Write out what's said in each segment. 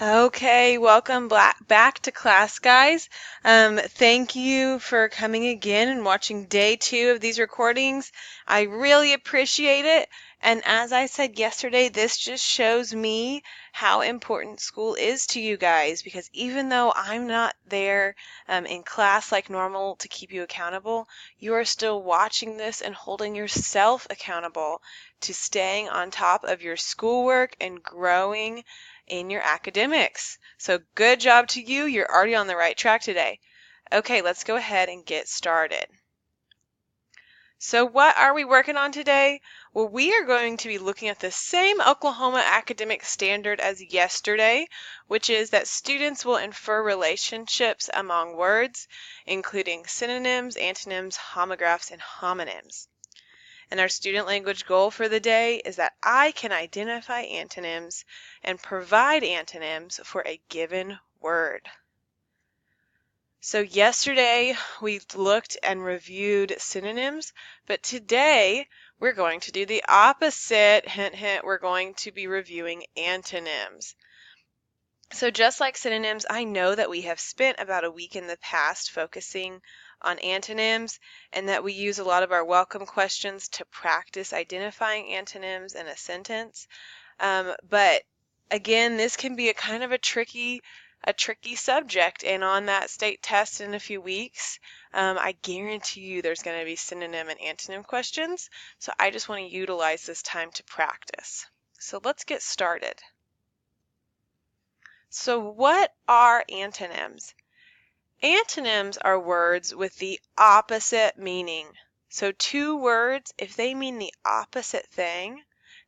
Okay, welcome back to class, guys. Thank you for coming again and watching day 2 of these recordings. I really appreciate it. And as I said yesterday, this just shows me how important school is to you guys because even though I'm not there in class like normal to keep you accountable, you are still watching this and holding yourself accountable to staying on top of your schoolwork and growing in your academics. So good job to you. You're already on the right track today. Okay, let's go ahead and get started. So what are we working on today? Well, we are going to be looking at the same Oklahoma academic standard as yesterday, which is that students will infer relationships among words, including synonyms, antonyms, homographs, and homonyms. And our student language goal for the day is that I can identify antonyms and provide antonyms for a given word. So yesterday we looked and reviewed synonyms, but today we're going to do the opposite. Hint, hint, we're going to be reviewing antonyms. So just like synonyms, I know that we have spent about a week in the past focusing on antonyms and that we use a lot of our welcome questions to practice identifying antonyms in a sentence. But again, this can be a kind of a tricky subject, and on that state test in a few weeks, I guarantee you there's going to be synonym and antonym questions. So I just want to utilize this time to practice. So let's get started. So what are antonyms? Antonyms are words with the opposite meaning. So two words, if they mean the opposite thing,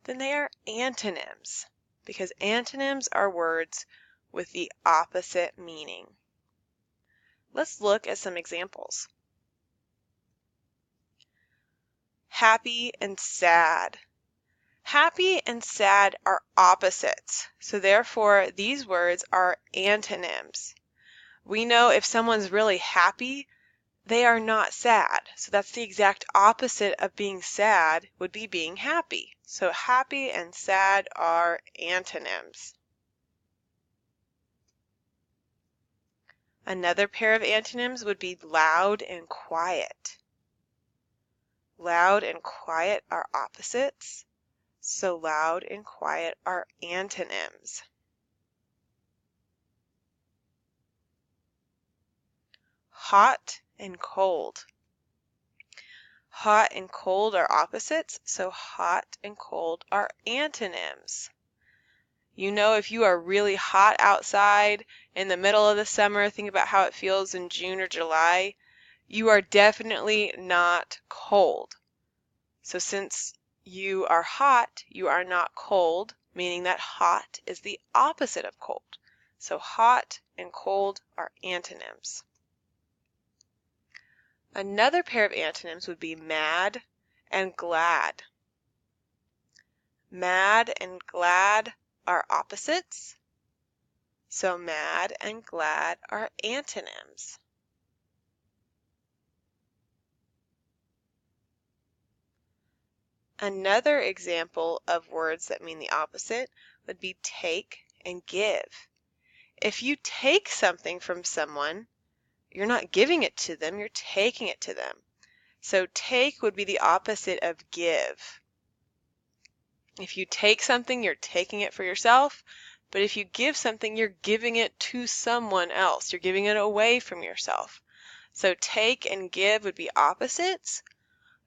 then they are antonyms, because antonyms are words with the opposite meaning. Let's look at some examples. Happy and sad. Happy and sad are opposites, so therefore these words are antonyms. We know if someone's really happy, they are not sad. So that's the exact opposite of being sad would be being happy. So happy and sad are antonyms. Another pair of antonyms would be loud and quiet. Loud and quiet are opposites, so loud and quiet are antonyms. Hot and cold. Hot and cold are opposites, so hot and cold are antonyms. You know, if you are really hot outside in the middle of the summer, think about how it feels in June or July, you are definitely not cold. So since you are hot, you are not cold, meaning that hot is the opposite of cold. So hot and cold are antonyms. Another pair of antonyms would be mad and glad. Mad and glad are opposites, so mad and glad are antonyms. Another example of words that mean the opposite would be take and give. If you take something from someone, you're not giving it to them, you're taking it to them. So take would be the opposite of give. If you take something, you're taking it for yourself, but if you give something, you're giving it to someone else. You're giving it away from yourself. So take and give would be opposites,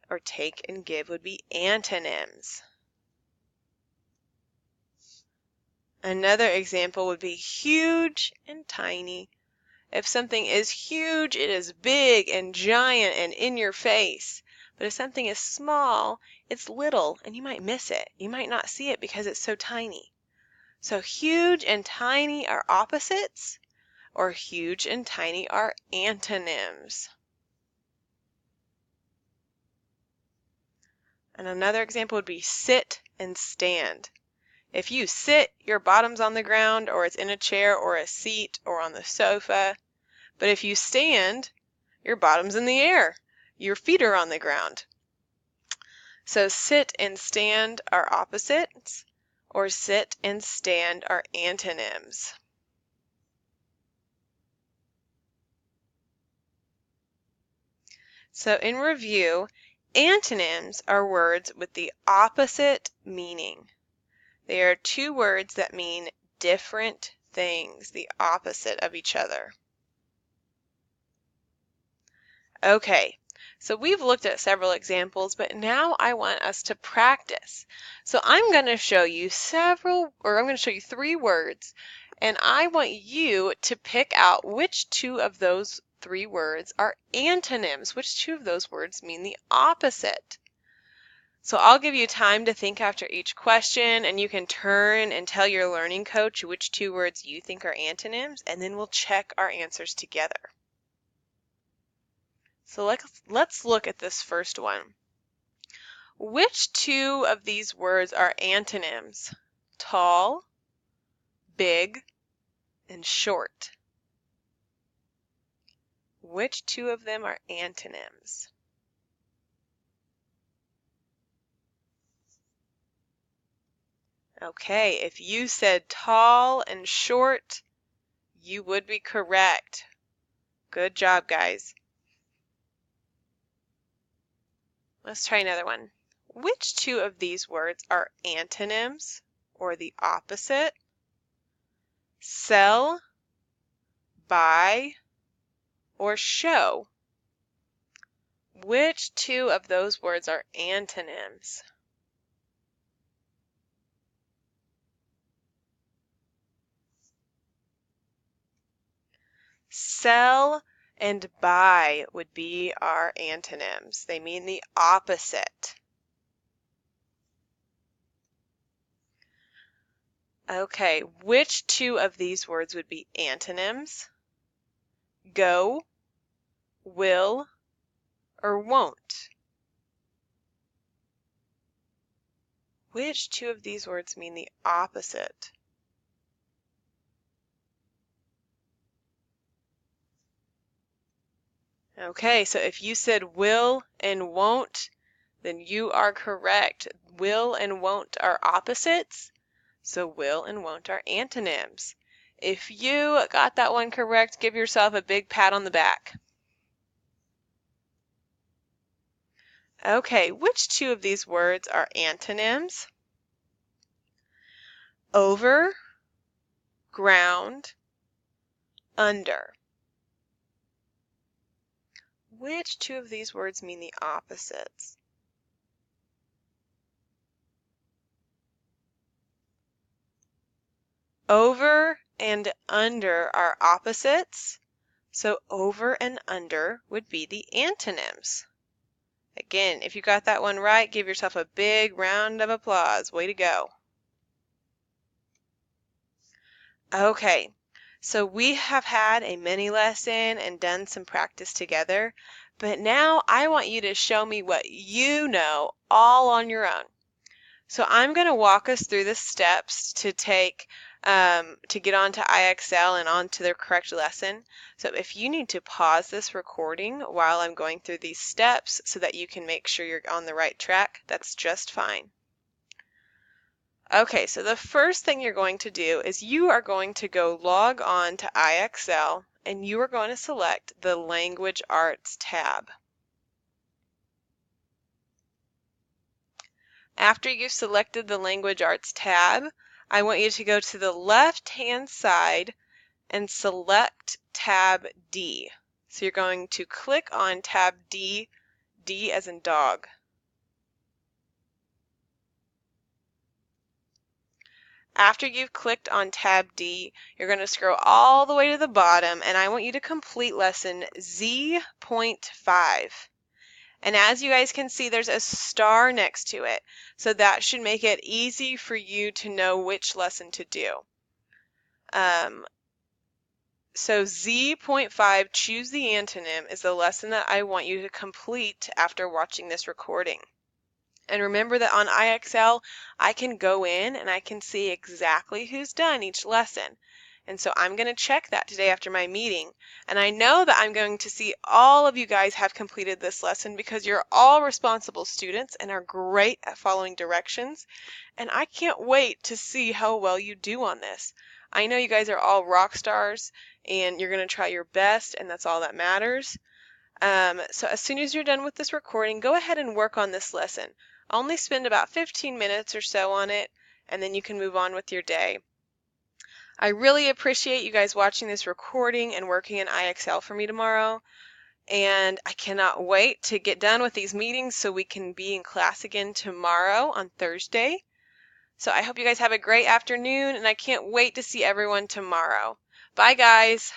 or take and give would be antonyms. Another example would be huge and tiny. If something is huge, it is big and giant and in your face. But if something is small, it's little and you might miss it. You might not see it because it's so tiny. So huge and tiny are opposites, or huge and tiny are antonyms. And another example would be sit and stand. If you sit, your bottom's on the ground, or it's in a chair or a seat or on the sofa. But if you stand, your bottom's in the air. Your feet are on the ground. So sit and stand are opposites, or sit and stand are antonyms. So in review, antonyms are words with the opposite meaning. They are two words that mean different things, the opposite of each other. Okay, so we've looked at several examples, but now I want us to practice. So I'm going to show you three words, and I want you to pick out which two of those three words are antonyms, which two of those words mean the opposite. So I'll give you time to think after each question, and you can turn and tell your learning coach which two words you think are antonyms, and then we'll check our answers together. So let's look at this first one. Which two of these words are antonyms? Tall, big, and short. Which two of them are antonyms? Okay, if you said tall and short, you would be correct. Good job, guys. Let's try another one. Which two of these words are antonyms, or the opposite? Sell, buy, or show? Which two of those words are antonyms? Sell and buy would be our antonyms. They mean the opposite. Okay, which two of these words would be antonyms? Go, will, or won't? Which two of these words mean the opposite? Okay, so if you said will and won't, then you are correct. Will and won't are opposites, so will and won't are antonyms. If you got that one correct, give yourself a big pat on the back. Okay, which two of these words are antonyms? Over, ground, under. Which two of these words mean the opposites? Over and under are opposites, so over and under would be the antonyms. Again, if you got that one right, give yourself a big round of applause. Way to go. Okay, so we have had a mini lesson and done some practice together, but now I want you to show me what you know all on your own. So I'm going to walk us through the steps to get onto IXL and onto the correct lesson. So if you need to pause this recording while I'm going through these steps so that you can make sure you're on the right track, that's just fine. Okay, so the first thing you're going to do is you are going to go log on to IXL and you are going to select the Language Arts tab. After you've selected the Language Arts tab, I want you to go to the left-hand side and select tab D. So you're going to click on tab D, D as in dog. After you've clicked on tab D, you're going to scroll all the way to the bottom and I want you to complete lesson Z.5. And as you guys can see, there's a star next to it. So that should make it easy for you to know which lesson to do. So Z.5, choose the antonym, is the lesson that I want you to complete after watching this recording. And remember that on IXL, I can go in and I can see exactly who's done each lesson. And so I'm going to check that today after my meeting. And I know that I'm going to see all of you guys have completed this lesson because you're all responsible students and are great at following directions. And I can't wait to see how well you do on this. I know you guys are all rock stars and you're going to try your best, and that's all that matters. So as soon as you're done with this recording, go ahead and work on this lesson. Only spend about 15 minutes or so on it, and then you can move on with your day. I really appreciate you guys watching this recording and working in IXL for me tomorrow. And I cannot wait to get done with these meetings so we can be in class again tomorrow on Thursday. So I hope you guys have a great afternoon, and I can't wait to see everyone tomorrow. Bye, guys.